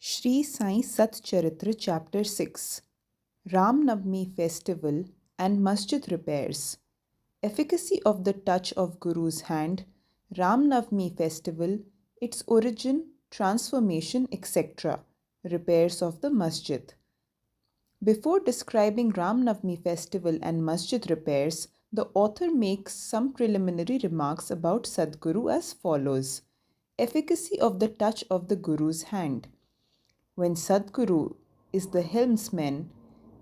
Shri Sai Satcharitra Chapter 6 Ram Navami Festival and Masjid Repairs. Efficacy of the touch of Guru's hand, Ram Navami Festival, its origin, transformation, etc. Repairs of the Masjid. Before describing Ram Navami Festival and Masjid repairs, the author makes some preliminary remarks about Sadguru as follows. Efficacy of the touch of the Guru's hand. When Sadguru is the helmsman,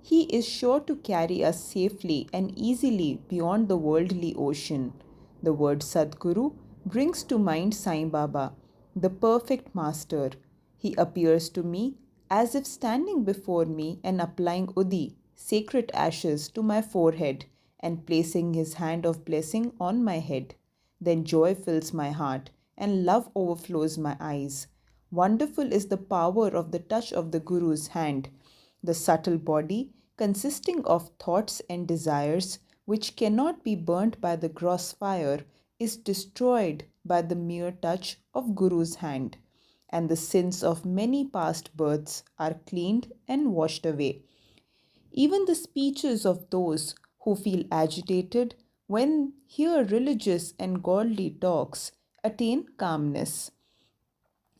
he is sure to carry us safely and easily beyond the worldly ocean. The word Sadguru brings to mind Sai Baba, the perfect master. He appears to me as if standing before me and applying Udi, sacred ashes, to my forehead and placing his hand of blessing on my head. Then joy fills my heart and love overflows my eyes. Wonderful is the power of the touch of the Guru's hand. The subtle body, consisting of thoughts and desires, which cannot be burnt by the gross fire, is destroyed by the mere touch of Guru's hand, and the sins of many past births are cleaned and washed away. Even the speeches of those who feel agitated when hear religious and godly talks attain calmness.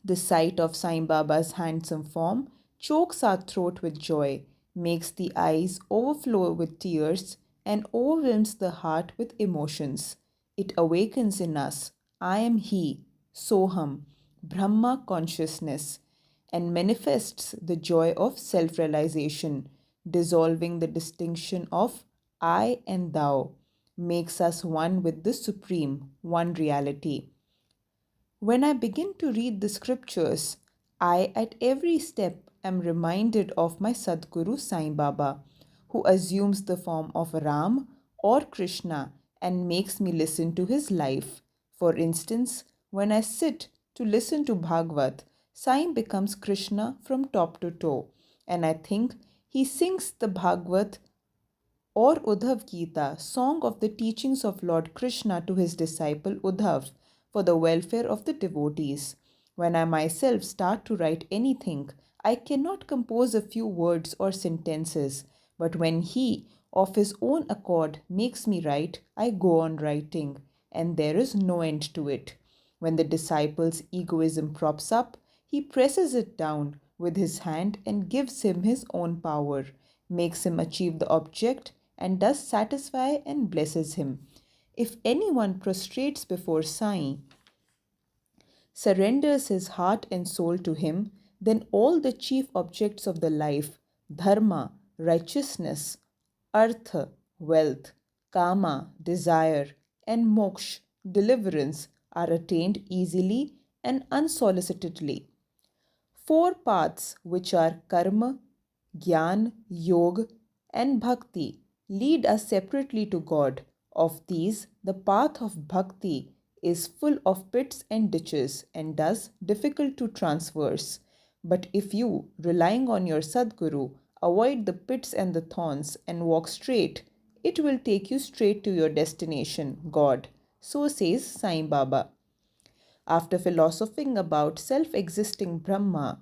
The sight of Sai Baba's handsome form chokes our throat with joy, makes the eyes overflow with tears, and overwhelms the heart with emotions. It awakens in us, I am He, Soham, Brahma consciousness, and manifests the joy of self realization, dissolving the distinction of I and Thou, makes us one with the Supreme, one reality. When I begin to read the scriptures, I at every step am reminded of my Sadguru Sai Baba, who assumes the form of Ram or Krishna and makes me listen to his life. For instance, when I sit to listen to Bhagavad, Sai becomes Krishna from top to toe, and I think he sings the Bhagavad or Uddhav Gita, song of the teachings of Lord Krishna to his disciple Uddhav for the welfare of the devotees. When I myself start to write anything, I cannot compose a few words or sentences, but when he, of his own accord, makes me write, I go on writing, and there is no end to it. When the disciple's egoism props up, he presses it down with his hand and gives him his own power, makes him achieve the object, and thus satisfy and blesses him. If anyone prostrates before Sai, surrenders his heart and soul to him, then all the chief objects of the life, dharma, righteousness, artha, wealth, kama, desire, and moksha, deliverance, are attained easily and unsolicitedly. Four paths, which are karma, jnana, yoga, and bhakti, lead us separately to God. Of these, the path of bhakti is full of pits and ditches and thus difficult to traverse. But if you, relying on your Sadguru, avoid the pits and the thorns and walk straight, it will take you straight to your destination, God. So says Sai Baba. After philosophing about self existing Brahma,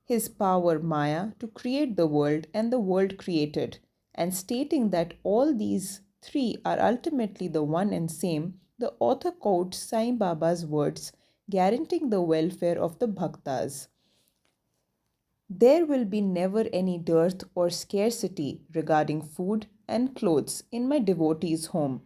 his power Maya to create the world and the world created, and stating that all these three are ultimately the one and same, the author quotes Sai Baba's words, guaranteeing the welfare of the bhaktas. There will be never any dearth or scarcity regarding food and clothes in my devotee's home.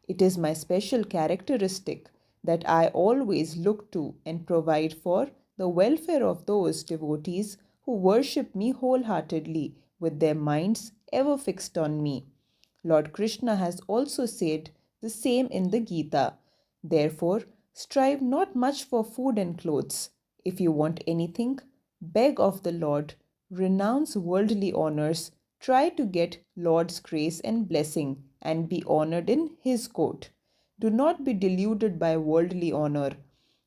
It is my special characteristic that I always look to and provide for the welfare of those devotees who worship me wholeheartedly with their minds ever fixed on me. Lord Krishna has also said the same in the Gita. Therefore, strive not much for food and clothes. If you want anything, beg of the Lord, renounce worldly honors, try to get Lord's grace and blessing, and be honored in His court. Do not be deluded by worldly honor.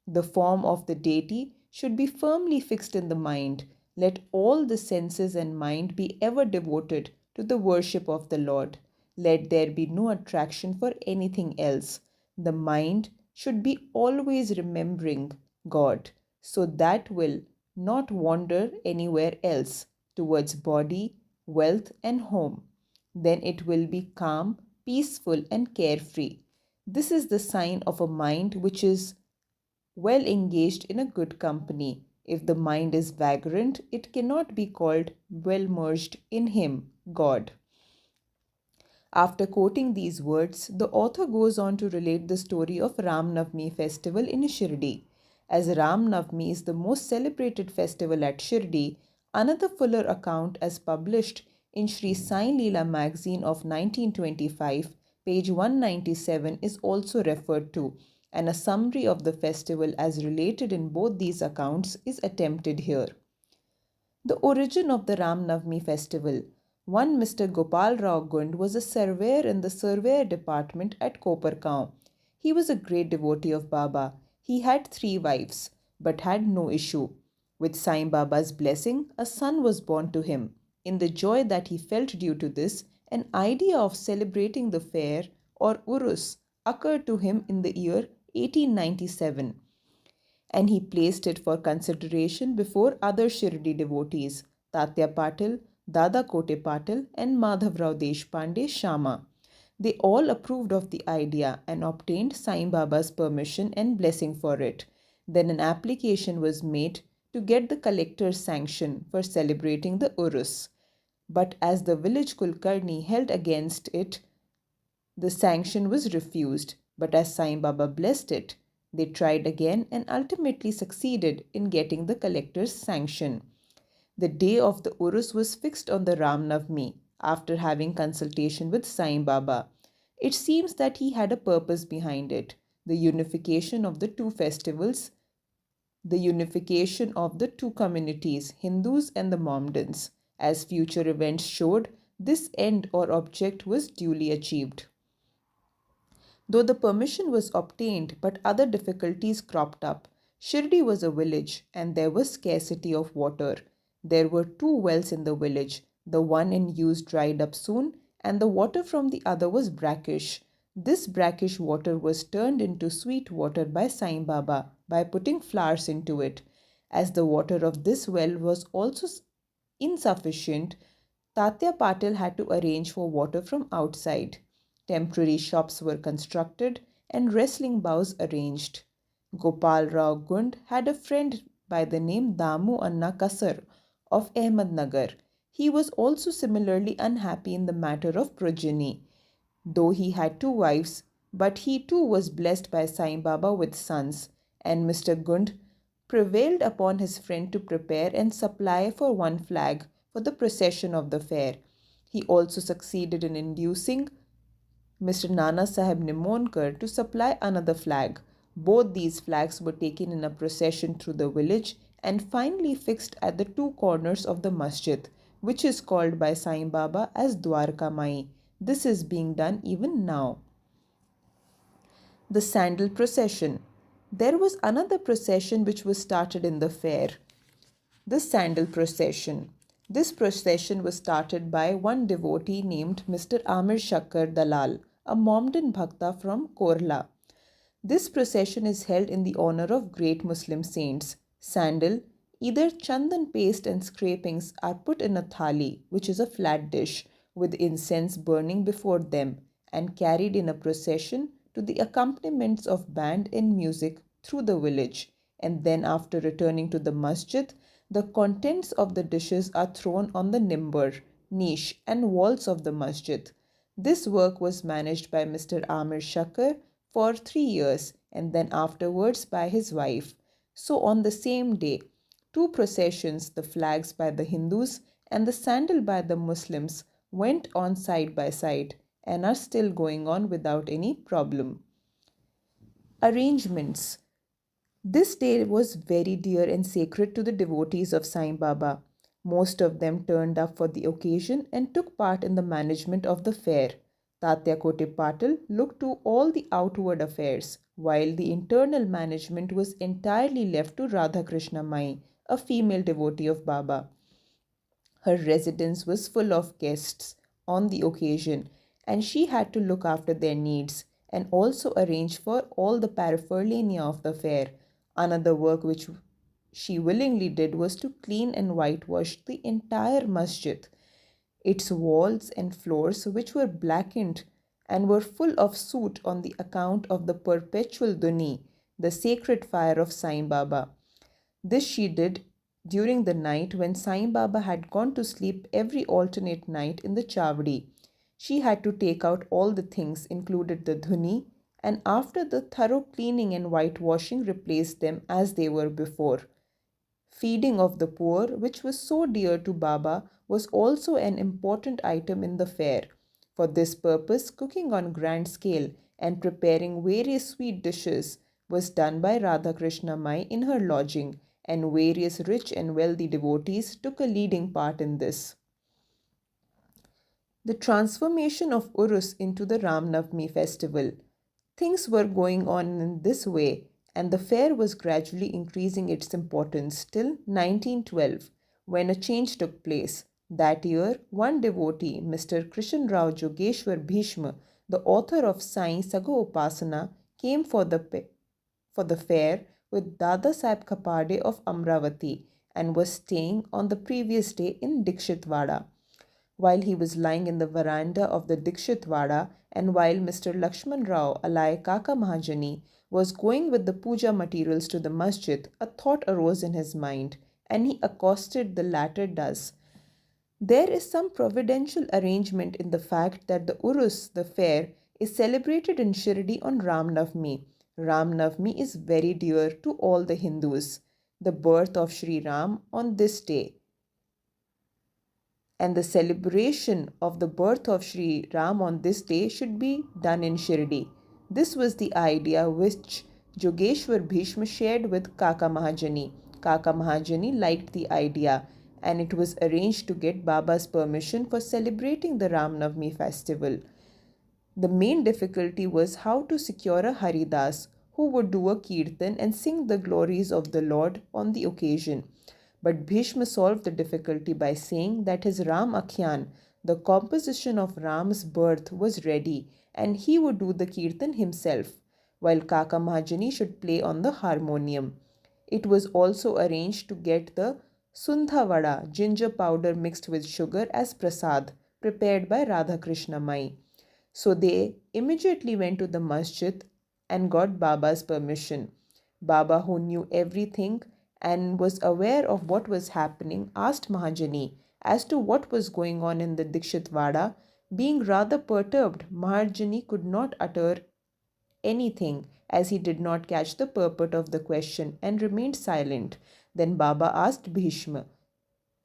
The form of the deity should be firmly fixed in the mind. Let all the senses and mind be ever devoted to the worship of the Lord. Let there be no attraction for anything else. The mind should be always remembering God, so that will not wander anywhere else towards body, wealth, and home. Then it will be calm, peaceful, and carefree. This is the sign of a mind which is well engaged in a good company. If the mind is vagrant, it cannot be called well merged in Him, God. After quoting these words, the author goes on to relate the story of Ram Navami festival in Shirdi. As Ram Navami is the most celebrated festival at Shirdi, another fuller account as published in Sri Sai Leela magazine of 1925, page 197 is also referred to, and a summary of the festival as related in both these accounts is attempted here. The origin of the Ram Navami festival. One Mr. Gopal Rao Gund was a surveyor in the surveyor department at Kopargaon. He was a great devotee of Baba. He had 3 wives, but had no issue. With Sai Baba's blessing, a son was born to him. In the joy that he felt due to this, an idea of celebrating the fair or Urus occurred to him in the year 1897, and he placed it for consideration before other Shirdi devotees, Tatya Patil, Dada Kote Patil, and Madhavrao Deshpande Shama. They all approved of the idea and obtained Sai Baba's permission and blessing for it. Then an application was made to get the collector's sanction for celebrating the Urus. But as the village Kulkarni held against it, the sanction was refused. But as Sai Baba blessed it, they tried again and ultimately succeeded in getting the collector's sanction. The day of the Urus was fixed on the Ram Navami after having consultation with Sai Baba. It seems that he had a purpose behind it, the unification of the two festivals, the unification of the two communities, Hindus and the Mohammedans. As future events showed, this end or object was duly achieved. Though the permission was obtained, but other difficulties cropped up. Shirdi was a village and there was scarcity of water. There were 2 wells in the village. The one in use dried up soon, and the water from the other was brackish. This brackish water was turned into sweet water by Sai Baba by putting flowers into it. As the water of this well was also insufficient, Tatya Patil had to arrange for water from outside. Temporary shops were constructed and wrestling bows arranged. Gopal Rao Gund had a friend by the name Damu Anna Kasar of Ahmednagar. He was also similarly unhappy in the matter of progeny. Though he had 2 wives, but he too was blessed by Sai Baba with sons, and Mr. Gund prevailed upon his friend to prepare and supply for one flag for the procession of the fair. He also succeeded in inducing Mr. Nana Sahib Nimonkar to supply another flag. Both these flags were taken in a procession through the village and finally fixed at the 2 corners of the masjid, which is called by Sai Baba as Dwarka Mai. This is being done even now. The Sandal Procession. There was another procession which was started in the fair, the Sandal Procession. This procession was started by one devotee named Mr. Amir Shakkar Dalal, a Mohammedan Bhakta from Korla. This procession is held in the honor of great Muslim saints. Sandal, either chandan paste and scrapings are put in a thali, which is a flat dish, with incense burning before them, and carried in a procession to the accompaniments of band and music through the village. And then after returning to the masjid, the contents of the dishes are thrown on the nimbar, niche and walls of the masjid. This work was managed by Mr. Amir Shakkar for 3 years and then afterwards by his wife. So on the same day, 2 processions, the flags by the Hindus and the sandal by the Muslims, went on side by side and are still going on without any problem. Arrangements. This day was very dear and sacred to the devotees of Sai Baba. Most of them turned up for the occasion and took part in the management of the fair. Tatya Kote Patil looked to all the outward affairs, while the internal management was entirely left to Radha Krishna Mai, a female devotee of Baba. Her residence was full of guests on the occasion, and she had to look after their needs and also arrange for all the paraphernalia of the fair. Another work which she willingly did was to clean and whitewash the entire masjid. Its walls and floors, which were blackened and were full of soot on the account of the perpetual duni, the sacred fire of Sai Baba. This she did during the night when Sai Baba had gone to sleep every alternate night in the Chavdi. She had to take out all the things, included the dhuni, and after the thorough cleaning and whitewashing, replaced them as they were before. Feeding of the poor, which was so dear to Baba, was also an important item in the fair. For this purpose, cooking on grand scale and preparing various sweet dishes was done by Radhakrishna Mai in her lodging, and various rich and wealthy devotees took a leading part in this. The transformation of Urus into the Ram Navami festival. Things were going on in this way, and the fair was gradually increasing its importance till 1912, when a change took place. That year, one devotee, Mr. Krishan Rao Jogeshwar Bhishma, the author of Sai Sago Upasana, came for the fair with Dada Sahib Khapade of Amravati and was staying on the previous day in Dikshitwada. While he was lying in the veranda of the Dikshitwada, and while Mr. Lakshman Rao Alai Kaka Mahajani was going with the puja materials to the masjid, a thought arose in his mind, and he accosted the latter thus. There is some providential arrangement in the fact that the Urus, the fair, is celebrated in Shirdi on Ram Navami. Ram Navami is very dear to all the Hindus. The birth of Sri Ram on this day, and the celebration of the birth of Sri Ram on this day should be done in Shirdi. This was the idea which Jogeshwar Bhishma shared with Kaka Mahajani. Kaka Mahajani liked the idea, and it was arranged to get Baba's permission for celebrating the Ram Navami festival. The main difficulty was how to secure a Haridas who would do a kirtan and sing the glories of the Lord on the occasion. But Bhishma solved the difficulty by saying that his Ram Akhyan, the composition of Ram's birth, was ready and he would do the kirtan himself, while Kaka Mahajani should play on the harmonium. It was also arranged to get the Sundha Vada, ginger powder mixed with sugar, as prasad, prepared by Radhakrishna Mai. So they immediately went to the masjid and got Baba's permission. Baba, who knew everything and was aware of what was happening, asked Mahajani as to what was going on in the Dikshitwada. Being rather perturbed, Mahajani could not utter anything as he did not catch the purport of the question and remained silent. Then Baba asked Bhishma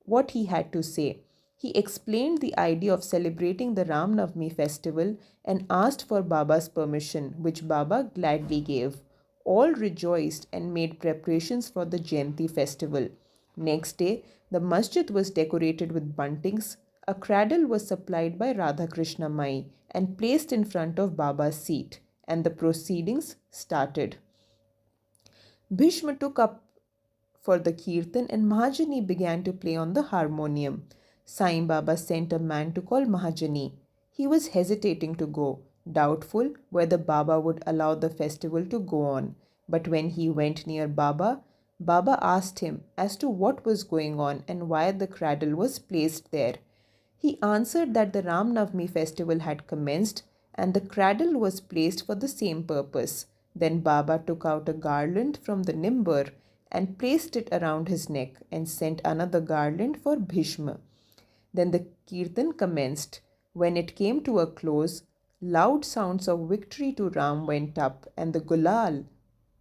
what he had to say. He explained the idea of celebrating the Ram Navami festival and asked for Baba's permission, which Baba gladly gave. All rejoiced and made preparations for the Jayanti festival. Next day, the masjid was decorated with buntings. A cradle was supplied by Radhakrishna Mai and placed in front of Baba's seat, and the proceedings started. Bhishma took up for the kirtan and Mahajani began to play on the harmonium. Sai Baba sent a man to call Mahajani. He was hesitating to go, doubtful whether Baba would allow the festival to go on. But when he went near Baba, Baba asked him as to what was going on and why the cradle was placed there. He answered that the Ram Navami festival had commenced and the cradle was placed for the same purpose. Then Baba took out a garland from the nimbar and placed it around his neck and sent another garland for Bhishma. Then the kirtan commenced. When it came to a close, loud sounds of victory to Ram went up, and the gulal,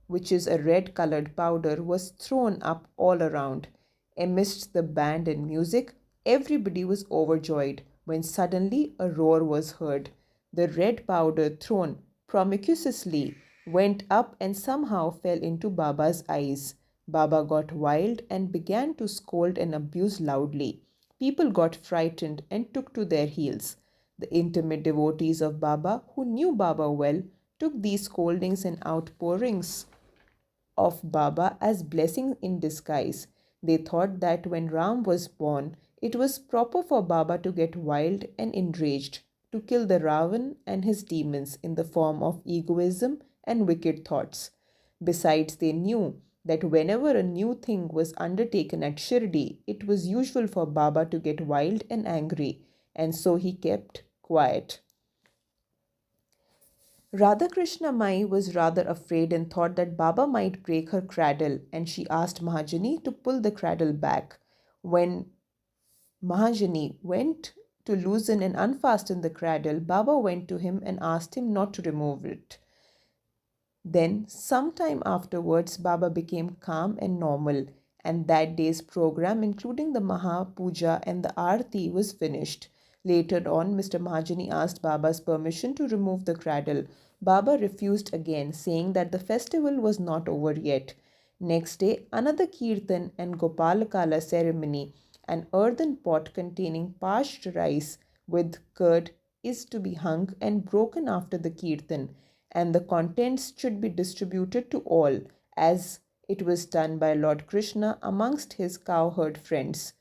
which is a red-colored powder, was thrown up all around. Amidst the band and music, everybody was overjoyed when suddenly a roar was heard. The red powder thrown promiscuously went up and somehow fell into Baba's eyes. Baba got wild and began to scold and abuse loudly. People got frightened and took to their heels. The intimate devotees of Baba, who knew Baba well, took these scoldings and outpourings of Baba as blessing in disguise. They thought that when Ram was born, it was proper for Baba to get wild and enraged, to kill the Ravan and his demons in the form of egoism and wicked thoughts. Besides, they knew that whenever a new thing was undertaken at Shirdi, it was usual for Baba to get wild and angry, and so he kept quiet. Radhakrishna Mai was rather afraid and thought that Baba might break her cradle, and she asked Mahajani to pull the cradle back. When Mahajani went to loosen and unfasten the cradle, Baba went to him and asked him not to remove it. Then, some time afterwards, Baba became calm and normal, and that day's program, including the Maha Puja and the Aarti, was finished. Later on, Mr. Mahajani asked Baba's permission to remove the cradle. Baba refused again, saying that the festival was not over yet. Next day, another kirtan and Gopalakala ceremony, an earthen pot containing parched rice with curd, is to be hung and broken after the kirtan, and the contents should be distributed to all, as it was done by Lord Krishna amongst his cowherd friends.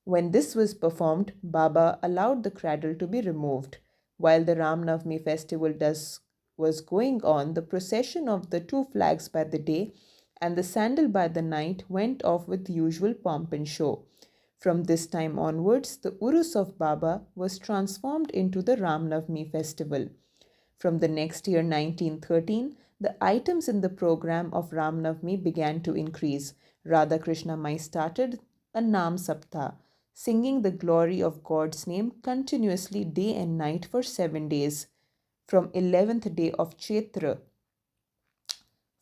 When this was performed, Baba allowed the cradle to be removed. While the Ram Navami festival was going on, the procession of the two flags by the day and the sandal by the night went off with usual pomp and show. From this time onwards, the Urus of Baba was transformed into the Ram Navami festival. From the next year, 1913, the items in the program of Ram Navami began to increase. Radha Krishna Mai started a Nam Saptah, singing the glory of God's name continuously day and night for 7 days, from 11th day of Chaitra.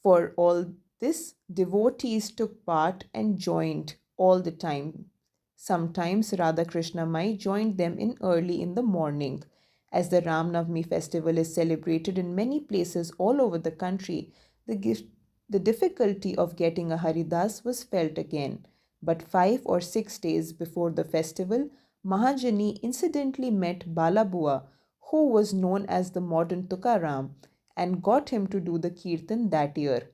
For all this, devotees took part and joined all the time. Sometimes Radha Krishna Mai joined them early in the morning. As the Ram Navami festival is celebrated in many places all over the country, the difficulty of getting a Haridas was felt again. But 5 or 6 days before the festival, Mahajani incidentally met Balabua, who was known as the modern Tukaram, and got him to do the kirtan that year.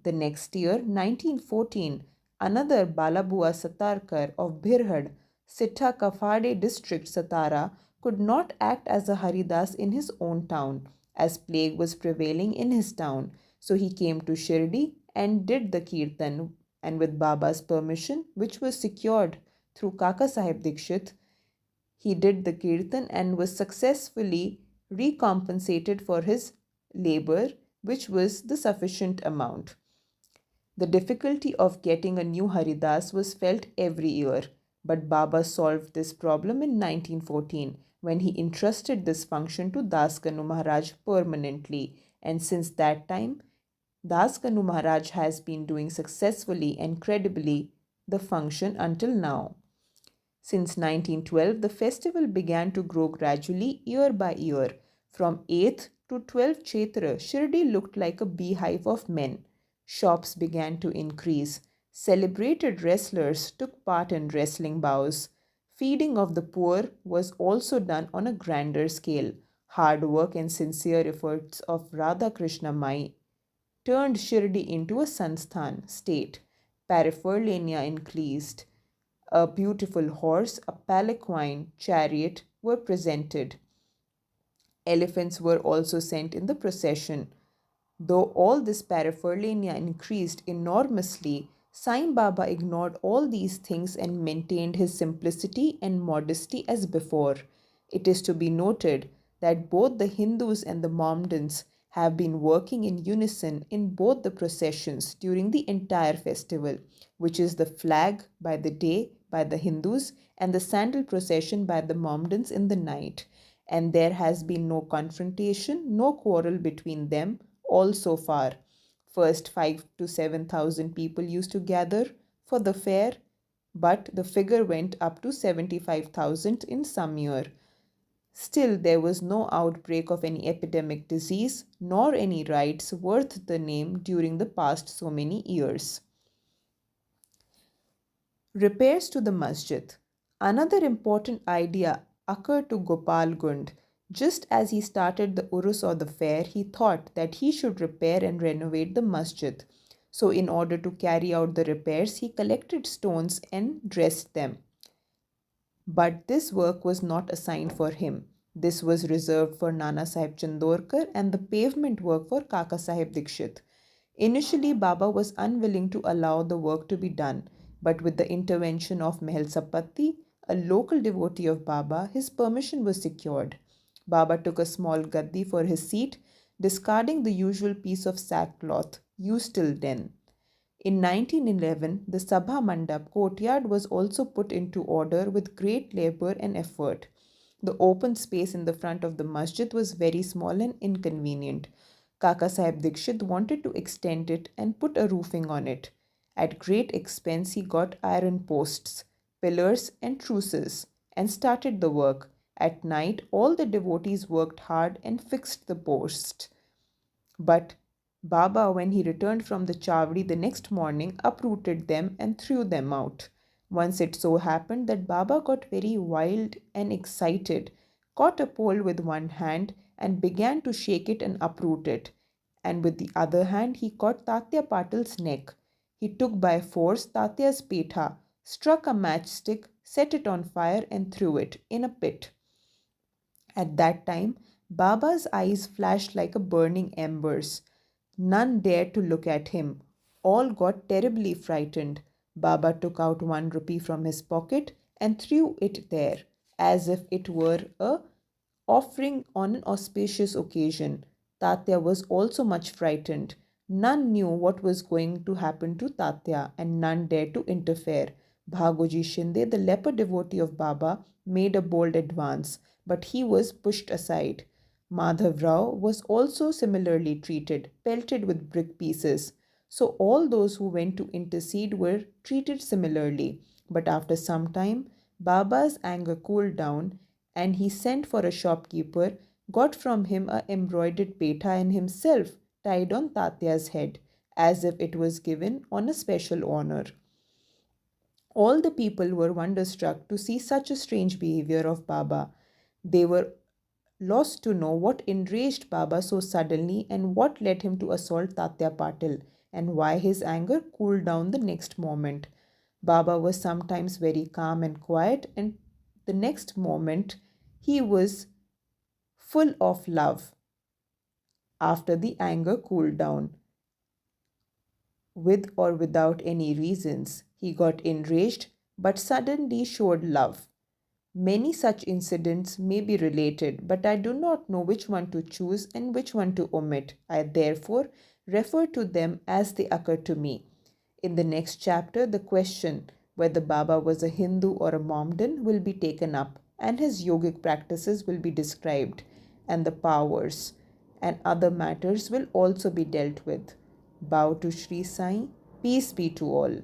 The next year, 1914, another Balabua Satarkar of Bhirhad, Sitha Kafade district, Satara, could not act as a Haridas in his own town, as plague was prevailing in his town. So he came to Shirdi and did the kirtan, and with Baba's permission, which was secured through Kaka Sahib Dikshit, he did the kirtan and was successfully recompensated for his labor, which was the sufficient amount. The difficulty of getting a new Haridas was felt every year, but Baba solved this problem in 1914 when he entrusted this function to Das Kanu Maharaj permanently, and since that time, Das Kanu Maharaj has been doing successfully and credibly the function until now. Since 1912, the festival began to grow gradually year by year. From 8th to 12th Chaitra, Shirdi looked like a beehive of men. Shops began to increase. Celebrated wrestlers took part in wrestling bouts. Feeding of the poor was also done on a grander scale. Hard work and sincere efforts of Radha Krishna Mai turned Shirdi into a Sansthan state. Paraphernalia increased. A beautiful horse, a palanquin, chariot were presented. Elephants were also sent in the procession. Though all this paraphernalia increased enormously, Sai Baba ignored all these things and maintained his simplicity and modesty as before. It is to be noted that both the Hindus and the Mohammedans have been working in unison in both the processions during the entire festival, which is the flag by the day by the Hindus and the sandal procession by the Mohammedans in the night. And there has been no confrontation, no quarrel between them all so far. First 5 to 7,000 people used to gather for the fair, but the figure went up to 75,000 in some year. Still, there was no outbreak of any epidemic disease nor any riots worth the name during the past so many years. Repairs to the masjid. Another important idea occurred to Gopal Gund. Just as he started the Urus or the fair, he thought that he should repair and renovate the masjid. So, in order to carry out the repairs, he collected stones and dressed them. But this work was not assigned for him. This was reserved for Nana Sahib Chandorkar and the pavement work for Kaka Sahib Dikshit. Initially, Baba was unwilling to allow the work to be done, but with the intervention of Mehel Sapatti, a local devotee of Baba, his permission was secured. Baba took a small gaddi for his seat, discarding the usual piece of sackcloth used till then. In 1911, the Sabha Mandap courtyard was also put into order with great labor and effort. The open space in the front of the masjid was very small and inconvenient. Kaka Sahib Dikshit wanted to extend it and put a roofing on it. At great expense, he got iron posts, pillars, and truces and started the work. At night, all the devotees worked hard and fixed the posts. But Baba, when he returned from the Chavdi the next morning, uprooted them and threw them out. Once it so happened that Baba got very wild and excited, caught a pole with one hand and began to shake it and uproot it. And with the other hand, he caught Tatya Patil's neck. He took by force Tatya's petha, struck a matchstick, set it on fire, and threw it in a pit. At that time, Baba's eyes flashed like a burning embers. None dared to look at him. All got terribly frightened. Baba took out 1 rupee from his pocket and threw it there, as if it were a offering on an auspicious occasion. Tatya was also much frightened. None knew what was going to happen to Tatya, and none dared to interfere. Bhagoji Shinde, the leper devotee of Baba, made a bold advance, but he was pushed aside. Madhav Rao was also similarly treated, pelted with brick pieces. So all those who went to intercede were treated similarly. But after some time, Baba's anger cooled down and he sent for a shopkeeper, got from him a embroidered petha and himself tied on Tatya's head, as if it was given on a special honor. All the people were wonderstruck to see such a strange behavior of Baba. They were lost to know what enraged Baba so suddenly and what led him to assault Tatya Patil and why his anger cooled down the next moment. Baba was sometimes very calm and quiet, and the next moment he was full of love after the anger cooled down. With or without any reasons, he got enraged but suddenly showed love. Many such incidents may be related, but I do not know which one to choose and which one to omit. I therefore refer to them as they occur to me. In the next chapter, the question whether Baba was a Hindu or a Mohammedan will be taken up, and his yogic practices will be described, and the powers and other matters will also be dealt with. Bow to Sri Sai, peace be to all.